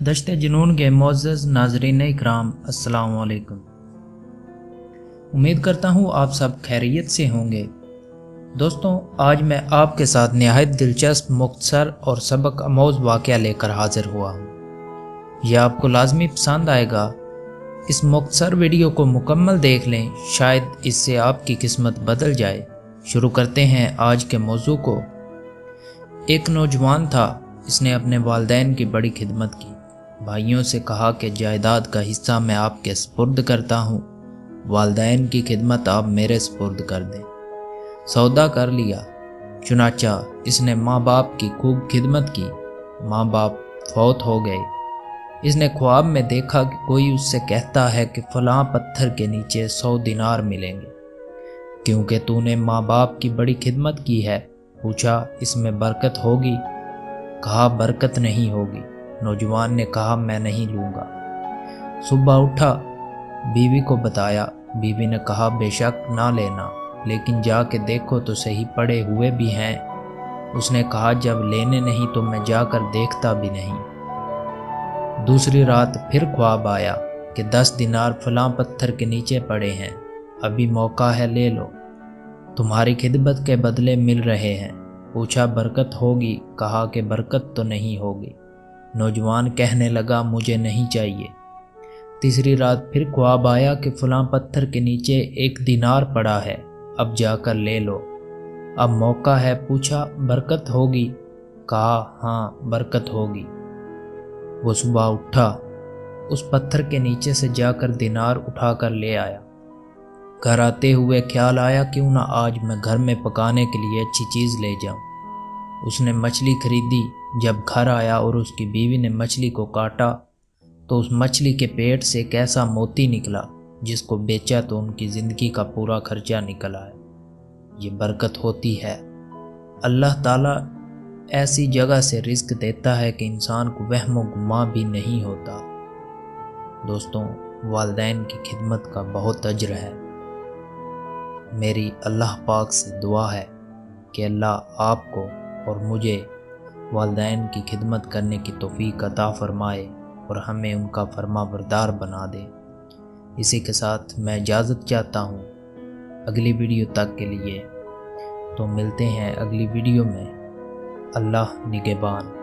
दश्त जुनून के मोअज़्ज़ज़ नाज़रीन इकराम, अस्सलाम वालेकुम। उम्मीद करता हूँ आप सब खैरियत से होंगे। दोस्तों, आज मैं आपके साथ निहायत दिलचस्प, मुख्तसर और सबक आमोज़ वाक़या लेकर हाज़िर हुआ हूँ। यह आपको लाज़मी पसंद आएगा। इस मुख्तसर वीडियो को मुकम्मल देख लें, शायद इससे आपकी किस्मत बदल जाए। शुरू करते हैं आज के मौजू को। एक नौजवान था, इसने अपने वालिदैन की बड़ी खिदमत की। भाइयों से कहा कि जायदाद का हिस्सा मैं आपके सुपुर्द करता हूँ, वालिदैन की खिदमत आप मेरे सुपुर्द कर दें। सौदा कर लिया। चुनाचा इसने माँ बाप की खूब खिदमत की। माँ बाप फौत हो गए। इसने ख्वाब में देखा कि कोई उससे कहता है कि फलां पत्थर के नीचे 100 दिनार मिलेंगे, क्योंकि तूने माँ बाप की बड़ी खिदमत की है। पूछा, इसमें बरकत होगी? कहा, बरकत नहीं होगी। नौजवान ने कहा, मैं नहीं लूँगा। सुबह उठा, बीवी को बताया। बीवी ने कहा, बेशक ना लेना, लेकिन जाके देखो तो सही, पड़े हुए भी हैं। उसने कहा, जब लेने नहीं तो मैं जाकर देखता भी नहीं। दूसरी रात फिर ख्वाब आया कि 10 दिनार फलां पत्थर के नीचे पड़े हैं, अभी मौका है, ले लो, तुम्हारी खिदमत के बदले मिल रहे हैं। पूछा, बरकत होगी? कहा कि बरकत तो नहीं होगी। नौजवान कहने लगा, मुझे नहीं चाहिए। तीसरी रात फिर ख्वाब आया कि फलां पत्थर के नीचे 1 दिनार पड़ा है, अब जाकर ले लो, अब मौका है। पूछा, बरकत होगी? कहा, हाँ बरकत होगी। वो सुबह उठा, उस पत्थर के नीचे से जाकर दिनार उठाकर ले आया। घर आते हुए ख्याल आया, क्यों ना आज मैं घर में पकाने के लिए अच्छी चीज़ ले जाऊं। उसने मछली खरीदी। जब घर आया और उसकी बीवी ने मछली को काटा तो उस मछली के पेट से एक ऐसा मोती निकला जिसको बेचा तो उनकी ज़िंदगी का पूरा खर्चा निकल आया। ये बरकत होती है। अल्लाह ताला ऐसी जगह से रिस्क देता है कि इंसान को वहम गुमा भी नहीं होता। दोस्तों, वालिदैन की खिदमत का बहुत अज्र है। मेरी अल्लाह पाक से दुआ है कि अल्लाह आपको और मुझे वालिदैन की खिदमत करने की तौफीक अता फरमाए और हमें उनका फरमाबरदार बना दे। इसी के साथ मैं इजाज़त चाहता हूँ अगली वीडियो तक के लिए। तो मिलते हैं अगली वीडियो में। अल्लाह निगहबान।